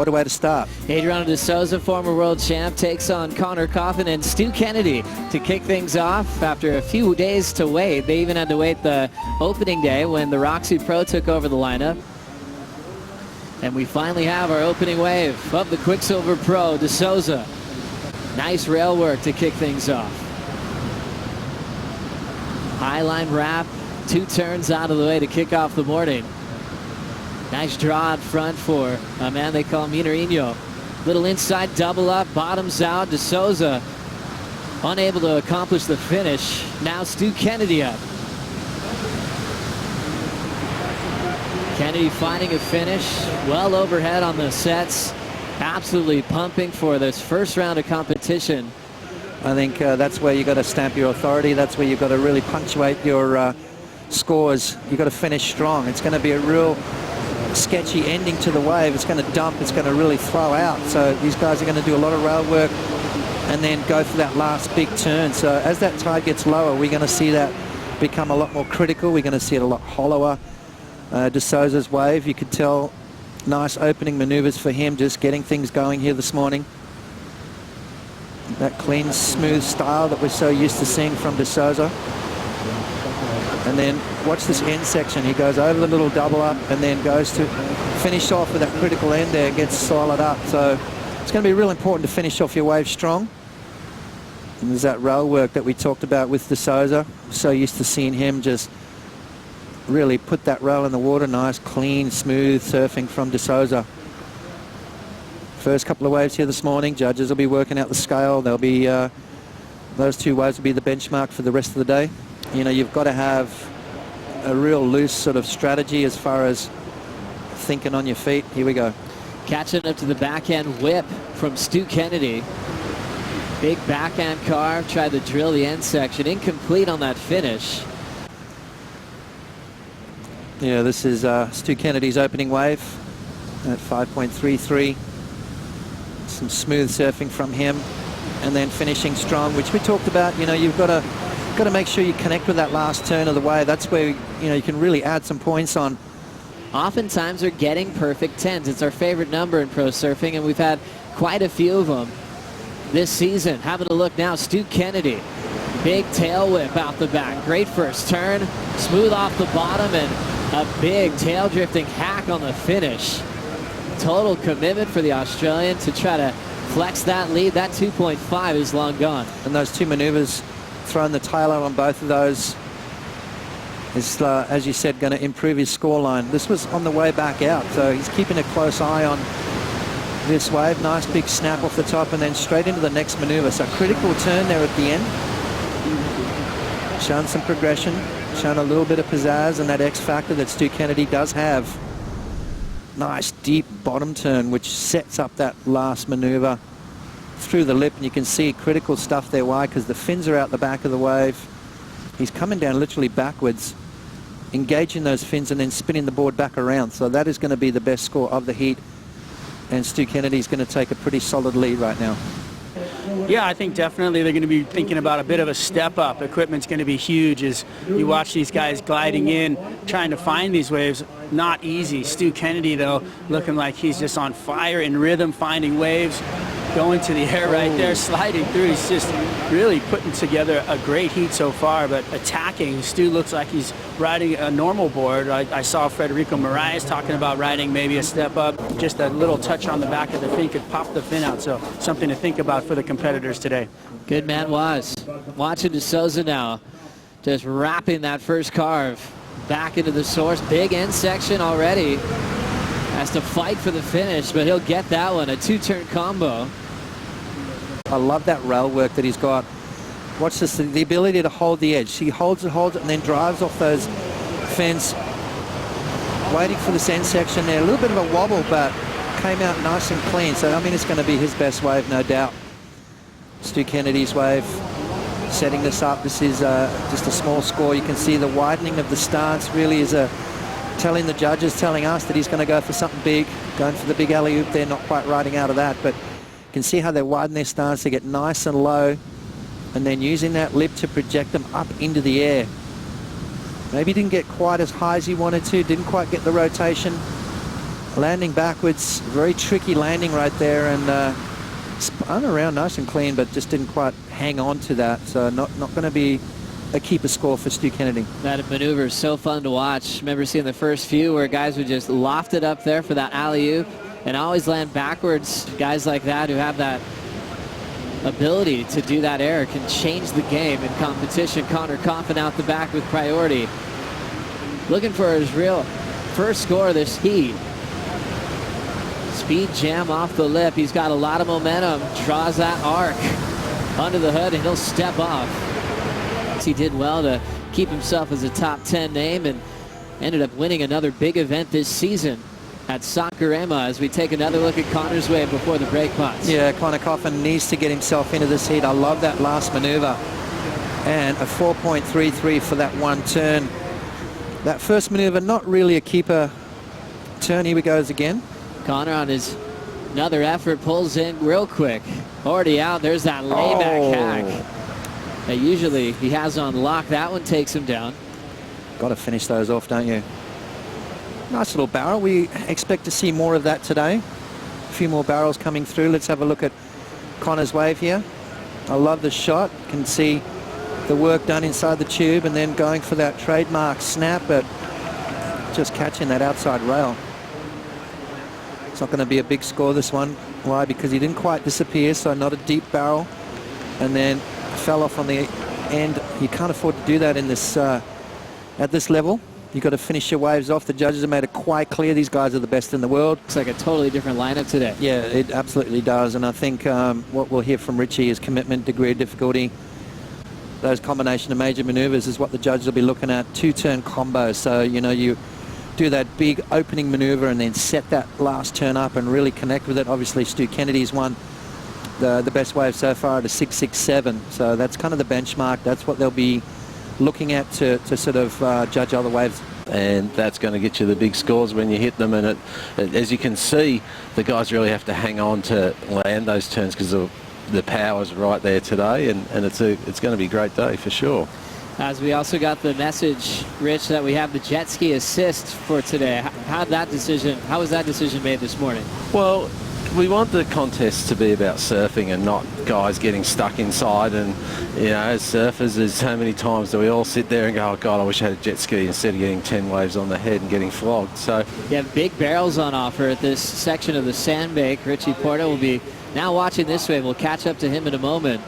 What a way to start. Adriano de Souza, former world champ, takes on Coffin and Stu Kennedy to kick things off after a few days to wait. They even had to wait the opening day when the Roxy Pro took over the lineup. And we finally have our opening wave of the Quiksilver Pro, de Souza. Nice rail work to kick things off. High line wrap, 2 turns out of the way to kick off the morning. Nice draw out front for a man they call Minerino. Little inside double up, bottoms out. De Souza unable to accomplish the finish. Now Stu Kennedy up. Kennedy finding a finish, well overhead on the sets. Absolutely pumping for this first round of competition. I think that's where you got to stamp your authority. That's where you've got to really punctuate your scores. You've got to finish strong. It's going to be a real sketchy ending to the wave. It's going to dump. It's going to really throw out. So these guys are going to do a lot of rail work and then go for that last big turn. So as that tide gets lower, we're going to see that become a lot more critical. We're going to see it a lot hollower. De Souza's wave, you could tell, nice opening maneuvers for him, just getting things going here this morning. That clean, smooth style that we're so used to seeing from De Souza. And then watch this end section. He goes over the little double up and then goes to finish off with that critical end there, gets solid up. So it's going to be real important to finish off your wave strong. And there's that rail work that we talked about with De Souza. So used to seeing him just really put that rail in the water. Nice, clean, smooth surfing from De Souza. First couple of waves here this morning. Judges will be working out the scale. They'll be those 2 waves will be the benchmark for the rest of the day. You know, you've got to have a real loose sort of strategy as far as thinking on your feet. Here we go. Catching up to the backhand whip from Stu Kennedy. Big backhand carve, tried to drill the end section. Incomplete on that finish. Yeah, this is Stu Kennedy's opening wave at 5.33. Some smooth surfing from him and then finishing strong, which we talked about. You know, you've got to make sure you connect with that last turn of the wave. That's where, you know, you can really add some points on. Oftentimes they're getting perfect 10s. It's our favorite number in pro surfing, and we've had quite a few of them this season. Having a look now, Stu Kennedy. Big tail whip out the back. Great first turn. Smooth off the bottom and a big tail drifting hack on the finish. Total commitment for the Australian to try to flex that lead. That 2.5 is long gone. And those 2 maneuvers, throwing the tail out on both of those, is, as you said, going to improve his scoreline. This was on the way back out, so he's keeping a close eye on this wave. Nice big snap off the top and then straight into the next maneuver. So critical turn there at the end. Showing some progression, showing a little bit of pizzazz and that X factor that Stu Kennedy does have. Nice deep bottom turn, which sets up that last maneuver through the lip, and you can see critical stuff there. Why? Because the fins are out the back of the wave. He's coming down literally backwards, engaging those fins and then spinning the board back around. So that is going to be the best score of the heat, and Stu Kennedy's going to take a pretty solid lead right now. Yeah, I think definitely they're going to be thinking about a bit of a step up. Equipment's going to be huge as you watch these guys gliding in, trying to find these waves. Not easy. Stu Kennedy, though, looking like he's just on fire in rhythm, finding waves, going to the air right there, sliding through. He's just really putting together a great heat so far, but attacking. Stu looks like he's riding a normal board. I saw Federico Moraes talking about riding maybe a step up. Just a little touch on the back of the fin could pop the fin out, so something to think about for the competitors today. Good man was. Watching De Souza now, just wrapping that first carve back into the source. Big end section already. Has to fight for the finish, but he'll get that one. A 2-turn combo. I love that rail work that he's got. Watch this, the ability to hold the edge. He holds it, and then drives off those fins. Waiting for this end section there. A little bit of a wobble, but came out nice and clean. So, I mean, it's going to be his best wave, no doubt. Stu Kennedy's wave. Setting this up. This is just a small score. You can see the widening of the stance really is telling the judges, telling us that he's going to go for something big. Going for the big alley-oop there, not quite riding out of that, but you can see how they widen their stance to get nice and low and then using that lip to project them up into the air. Maybe didn't get quite as high as he wanted to, didn't quite get the rotation, landing backwards, very tricky landing right there, and spun around nice and clean, but just didn't quite hang on to that. So not going to be a keeper score for Stu Kennedy. That maneuver is so fun to watch. Remember seeing the first few where guys would just loft it up there for that alley-oop and always land backwards. Guys like that who have that ability to do that error can change the game in competition. Connor Coffin out the back with priority. Looking for his real first score of this heat. Speed jam off the lip. He's got a lot of momentum. Draws that arc under the hood, and he'll step off. He did well to keep himself as a top 10 name and ended up winning another big event this season at Sakurema as we take another look at Connor's wave before the brake pots. Yeah, Connor Coffin needs to get himself into this heat. I love that last maneuver. And a 4.33 for that one turn. That first maneuver, not really a keeper turn. Here he goes again. Connor on his another effort, pulls in real quick. Already out. There's that layback hack that usually he has on lock. That one takes him down. Got to finish those off, don't you? Nice little barrel. We expect to see more of that today. A few more barrels coming through. Let's have a look at Connor's wave here. I love the shot. Can see the work done inside the tube and then going for that trademark snap, but just catching that outside rail. It's not going to be a big score, this one. Why? Because he didn't quite disappear, so not a deep barrel, and then fell off on the end. You can't afford to do that in this at this level. You've got to finish your waves off. The judges have made it quite clear these guys are the best in the world. Looks like a totally different lineup today. Yeah, it absolutely does, and I think what we'll hear from Richie is commitment, degree of difficulty. Those combination of major maneuvers is what the judges will be looking at. Two-turn combos, so you know you do that big opening maneuver and then set that last turn up and really connect with it. Obviously, Stu Kennedy's won the best wave so far at a 6.67, so that's kind of the benchmark. That's what they'll be looking at to sort of judge other waves. And that's going to get you the big scores when you hit them. And as you can see, the guys really have to hang on to land those turns because the power's right there today, and it's going to be a great day for sure. As we also got the message, Rich, that we have the jet ski assist for today. How was that decision made this morning? Well, we want the contest to be about surfing and not guys getting stuck inside. And you know, as surfers, there's so many times that we all sit there and go, oh God, I wish I had a jet ski instead of getting 10 waves on the head and getting flogged. So you have big barrels on offer at this section of the sandbank. Richie Porta will be now watching this wave. We'll catch up to him in a moment.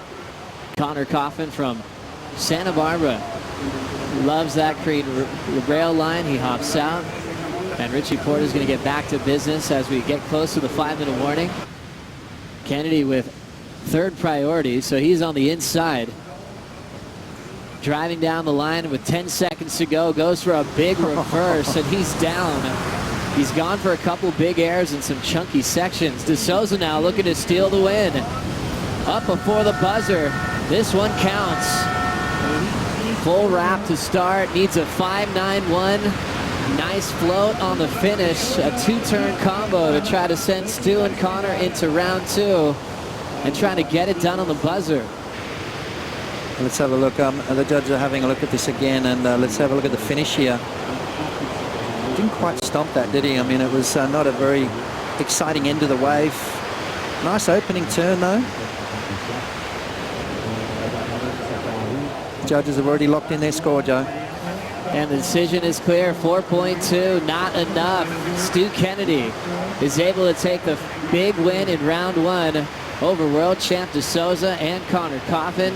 Connor Coffin from Santa Barbara loves that green rail line. He hops out. And Richie Porta is going to get back to business as we get close to the 5-minute warning. Kennedy with third priority, so he's on the inside. Driving down the line with 10 seconds to go, goes for a big reverse, and he's down. He's gone for a couple big airs and some chunky sections. Souza now looking to steal the win. Up before the buzzer. This one counts. Full wrap to start. Needs a 5.91. Nice float on the finish. A two-turn combo to try to send Stu and Connor into round two and trying to get it done on the buzzer. Let's have a look. The judges are having a look at this again, and let's have a look at the finish here. Didn't quite stomp that, did he? I mean, it was not a very exciting end of the wave. Nice opening turn, though. Judges have already locked in their score, Joe. And the decision is clear, 4.2, not enough. Stu Kennedy is able to take the big win in round one over world champ Souza and Connor Coffin.